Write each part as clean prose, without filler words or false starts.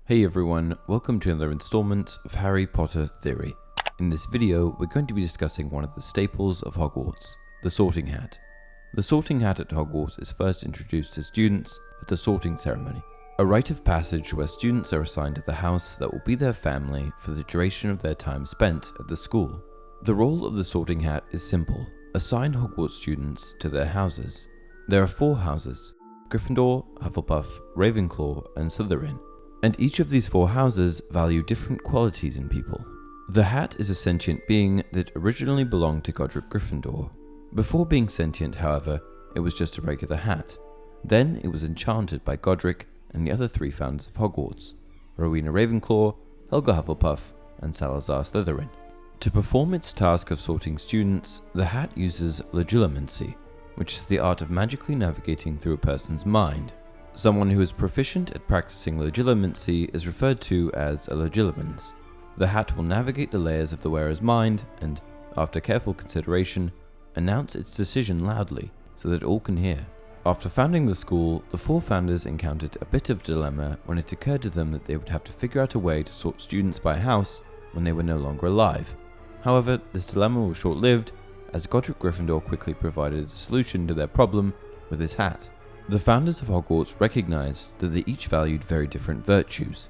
Hey everyone, welcome to another installment of Harry Potter Theory. In this video, we're going to be discussing one of the staples of Hogwarts, the sorting hat. The sorting hat at Hogwarts is first introduced to students at the sorting ceremony, a rite of passage where students are assigned to the house that will be their family for the duration of their time spent at the school. The role of the sorting hat is simple: assign Hogwarts students to their houses. There are 4 houses: Gryffindor, Hufflepuff, Ravenclaw, and Slytherin. And each of these 4 houses value different qualities in people. The hat is a sentient being that originally belonged to Godric Gryffindor. Before being sentient, however, it was just a regular hat. Then it was enchanted by Godric and the other 3 founders of Hogwarts: Rowena Ravenclaw, Helga Hufflepuff, and Salazar Slytherin. To perform its task of sorting students, the hat uses legilimency, which is the art of magically navigating through a person's mind. Someone who is proficient at practicing legilimency is referred to as a legilimens. The hat will navigate the layers of the wearer's mind and, after careful consideration, announce its decision loudly so that all can hear. After founding the school, the 4 founders encountered a bit of a dilemma when it occurred to them that they would have to figure out a way to sort students by house when they were no longer alive. However, this dilemma was short-lived, as Godric Gryffindor quickly provided a solution to their problem with his hat. The founders of Hogwarts recognized that they each valued very different virtues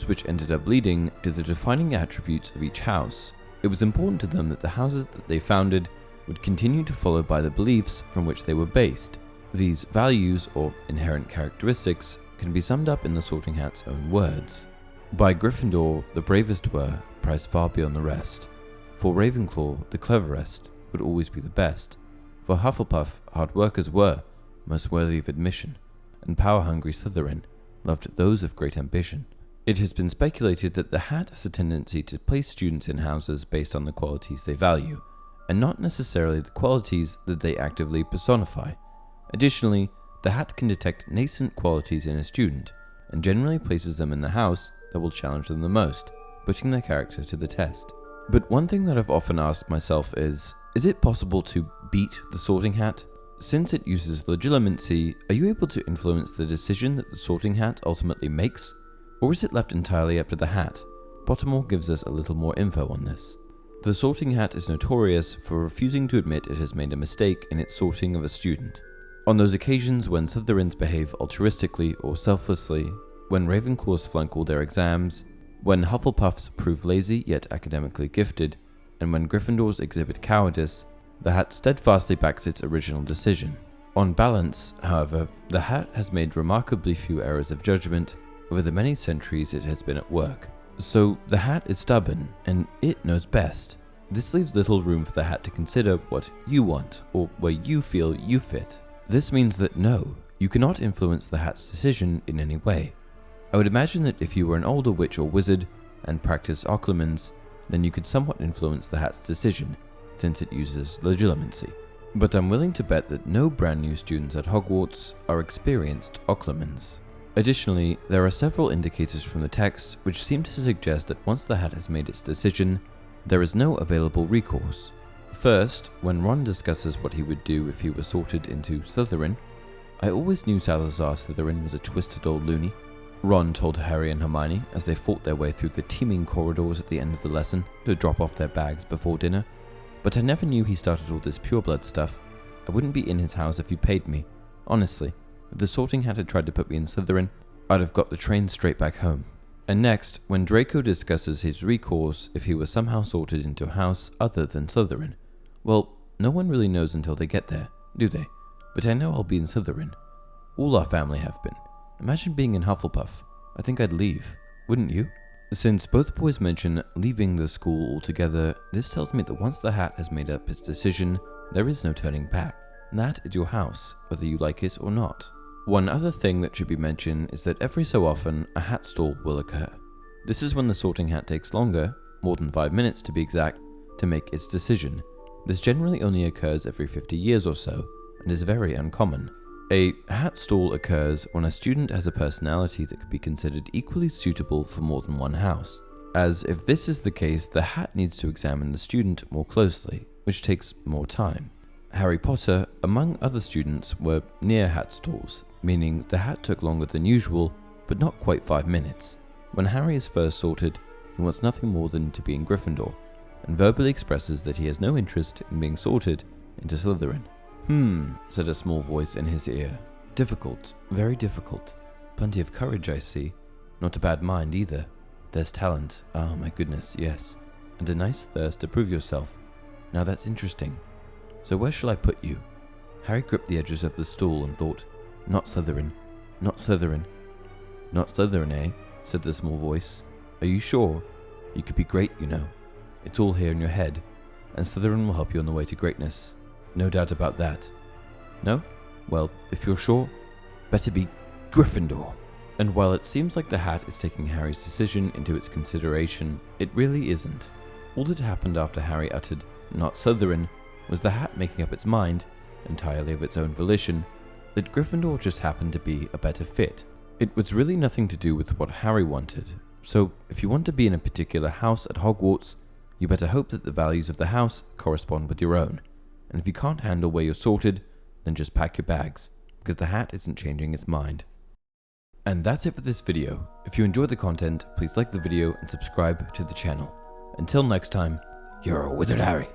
which ended up leading to the defining attributes of each house. It was important to them that the houses that they founded would continue to follow by the beliefs from which they were based. These values, or inherent characteristics, can be summed up in the sorting hat's own words. By Gryffindor, the bravest were prized far beyond the rest. For Ravenclaw, the cleverest would always be the best. For Hufflepuff, hard workers were most worthy of admission, and power-hungry Slytherin loved those of great ambition. It has been speculated that the hat has a tendency to place students in houses based on the qualities they value, and not necessarily the qualities that they actively personify. Additionally, the hat can detect nascent qualities in a student, and generally places them in the house that will challenge them the most, putting their character to the test. But one thing that I've often asked myself is it possible to beat the sorting hat? Since it uses legilimency, are you able to influence the decision that the sorting hat ultimately makes? Or is it left entirely up to the hat? Pottermore gives us a little more info on this. The sorting hat is notorious for refusing to admit it has made a mistake in its sorting of a student. On those occasions when Slytherins behave altruistically or selflessly, when Ravenclaws flunk all their exams, when Hufflepuffs prove lazy yet academically gifted, and when Gryffindors exhibit cowardice, the hat steadfastly backs its original decision. On balance, however, the hat has made remarkably few errors of judgment over the many centuries it has been at work. So the hat is stubborn, and it knows best. This leaves little room for the hat to consider what you want, or where you feel you fit. This means that no, you cannot influence the hat's decision in any way. I would imagine that if you were an older witch or wizard and practiced occlumens, then you could somewhat influence the hat's decision, since it uses legilimency. But I'm willing to bet that no brand new students at Hogwarts are experienced occlumens. Additionally, there are several indicators from the text which seem to suggest that once the hat has made its decision, there is no available recourse. First, when Ron discusses what he would do if he were sorted into Slytherin, I always knew Salazar Slytherin was a twisted old loony, Ron told Harry and Hermione as they fought their way through the teeming corridors at the end of the lesson to drop off their bags before dinner. But I never knew he started all this pureblood stuff. I wouldn't be in his house if you paid me. Honestly, if the sorting hat had tried to put me in Slytherin, I'd have got the train straight back home. And next, when Draco discusses his recourse if he was somehow sorted into a house other than Slytherin, well, no one really knows until they get there, do they? But I know I'll be in Slytherin. All our family have been. Imagine being in Hufflepuff. I think I'd leave, wouldn't you? Since both boys mention leaving the school altogether, this tells me that once the hat has made up its decision, there is no turning back. That is your house, whether you like it or not. One other thing that should be mentioned is that every so often, a hat stall will occur. This is when the sorting hat takes longer, more than 5 minutes to be exact, to make its decision. This generally only occurs every 50 years or so, and is very uncommon. A hat stall occurs when a student has a personality that could be considered equally suitable for more than one house, as if this is the case, the hat needs to examine the student more closely, which takes more time. Harry Potter, among other students, were near hat stalls, meaning the hat took longer than usual, but not quite 5 minutes. When Harry is first sorted, he wants nothing more than to be in Gryffindor, and verbally expresses that he has no interest in being sorted into Slytherin. Said a small voice in his ear. Difficult, very difficult. Plenty of courage, I see. Not a bad mind either. There's talent, ah my goodness, yes. And a nice thirst to prove yourself. Now that's interesting. So where shall I put you? Harry gripped the edges of the stool and thought, not Slytherin, not Slytherin. Not Slytherin, eh? Said the small voice. Are you sure? You could be great, you know. It's all here in your head, and Slytherin will help you on the way to greatness. No doubt about that. No? Well, if you're sure, better be Gryffindor. And while it seems like the hat is taking Harry's decision into its consideration, it really isn't. All that happened after Harry uttered, not Slytherin, was the hat making up its mind, entirely of its own volition, that Gryffindor just happened to be a better fit. It was really nothing to do with what Harry wanted, so if you want to be in a particular house at Hogwarts, you better hope that the values of the house correspond with your own, and if you can't handle where you're sorted, then just pack your bags, because the hat isn't changing its mind. And that's it for this video. If you enjoyed the content, please like the video and subscribe to the channel. Until next time, you're a wizard, Harry.